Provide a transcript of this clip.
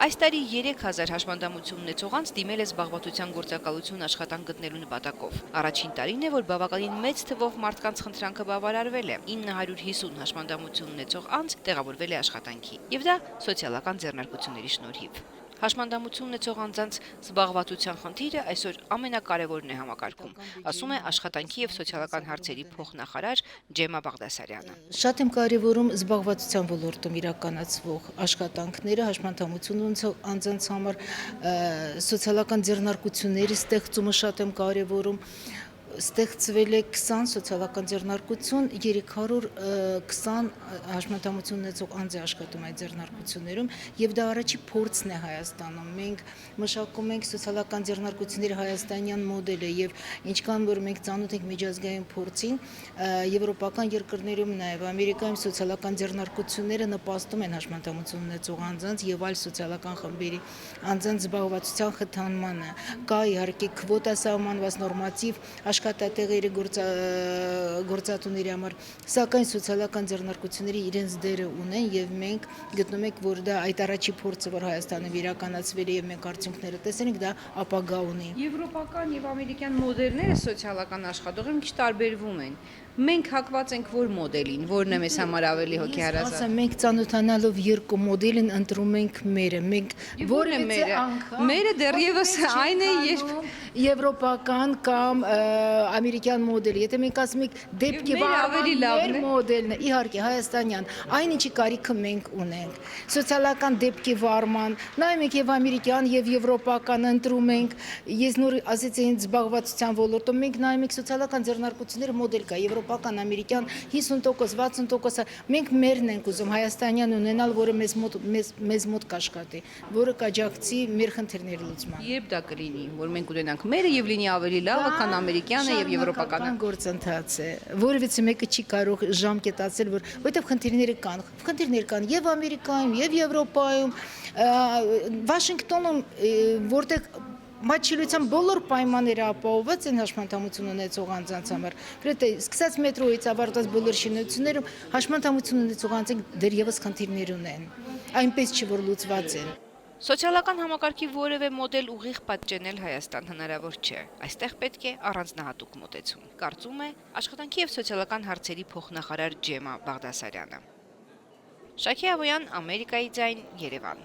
Այս տարի 3000 հաշմանդամություն ունեցող անձ դիմել է զբաղվածության գործակալություն աշխատանք գտնելու նպատակով։ Առաջին տարին է, որ բավականին մեծ թվով մարդկանց խնդրանքը բավարարվել է։ 950 հաշմանդամություն ունեցող անձ տեղավորվել է աշխատանքի, եւ դա սոցիալական ձեռնարկությունների շնորհիվ։ Հաշմանդամություն ունեցող անձանց զբաղվածության խնդիրը այսօր ամենակարևորն է համակարգում, ասում է աշխատանքի եւ սոցիալական հարցերի փոխնախարար Ջեմա Բաղդասարյանը։ Շատ եմ կարևորում զբաղվածության ոլորտում իրականացվող աշխատանքները հաշմանդամություն ունեցող անձանց համար սոցիալական ձեռնարկությունների ստեղծումը շատ եմ կարևորում։ Ստեղծվել է 20 սոցիալական ձեռնարկություն, 320 հաշմանդամություն ունեցող անձ է աշխատում այդ ձեռնարկություններում եւ դա առաջի փորձն է Հայաստանում։ Մենք մշակում ենք սոցիալական ձեռնարկությունների հայաստանյան մոդելը եւ ինչքան որ մենք ծանոթ ենք միջազգային փորձին, եվրոպական երկրներում նաեւ Ամերիկայում սոցիալական ձեռնարկությունները նպաստում են հաշմանդամություն ունեցող անձանց եւ այլ սոցիալական խմբերի անձանց զբաղվածության խթանմանը։ Կա իհարկե քվոտա սահմանված նորմատիվ աշխատատեղերի գործատուների համար, սակայն սոցիալական ձեռնարկությունները իրենց դերը ունեն եւ մենք գտնում ենք, որ դա այդ առաջի փորձը, որ Հայաստանում իրականացվել է եւ մենք արդյունքները տեսել ենք, դա ապագա ունի։ Եվրոպական եւ ամերիկյան մոդելները սոցիալական աշխատողը մի քիչ տարբերվում են։ Մենք հակված ենք որ մոդելին, որն է մեզ համար ավելի հոգեհարազատ։ Ասա, մենք ծանոթանալով երկու մոդելին ընտրում ենք մերը։ Մենք որը մերը դեռևս այն է, երբ եվրոպական կամ ամերիկյան մոդելը։ Եթե մենք ասում ենք դեպքի վարման մոդելն է, իհարկե հայաստանյան, այն ինչի կարիքը մենք ունենք։ Սոցիալական դեպքի վարման, նայում ենք եւ ամերիկյան եւ եվրոպական ընտրում ենք։ Ես նոր ասեցի ինձ զբաղվածության ոլորտում մենք նայում ենք սոցիալական ձեռնարկությունները մոդել կա, եվրոպական, ամերիկյան 50%, 60%, մենք մերն ենք ուզում հայաստանյան ունենալ, որը մեզ մոտ կաշխատի, որը կաջակցի մեր խնդիրների լուծմանը։ Երբ դա կլինի, որ մենք ունենանք մերը եւ լինի ավելի լավը, քան ամերիկյանը եւ եվրոպականը։ Գործընթաց է, որովհետեւ մեկը չի կարող ժամկետացել, որովհետեւ խնդիրներ կան եւ Ամերիկայում, եւ Եվրոպայում, Վաշինգտոնում, որտեղ մատչելիության բոլոր պայմանները ապահովված են հաշմանդամություն ունեցող անձանց համար։ Գրեթե սկսած մետրոյից ավարտած բոլոր շինություններում հաշմանդամություն ունեցող անձանք դեռևս խնդիրներ ունեն, այնպես չի որ լուծված են։ Սոցիալական համակարգի որևէ մոդել ուղիղ պատճենել Հայաստան հնարավոր չէ։ Այստեղ պետք է առանձնահատուկ մոտեցում, կարծում է աշխատանքի եւ սոցիալական հարցերի փոխնախարար Ջեմա Բաղդասարյանը։ Շաքե Ավոյան, Ամերիկայի ձայն, Երևան։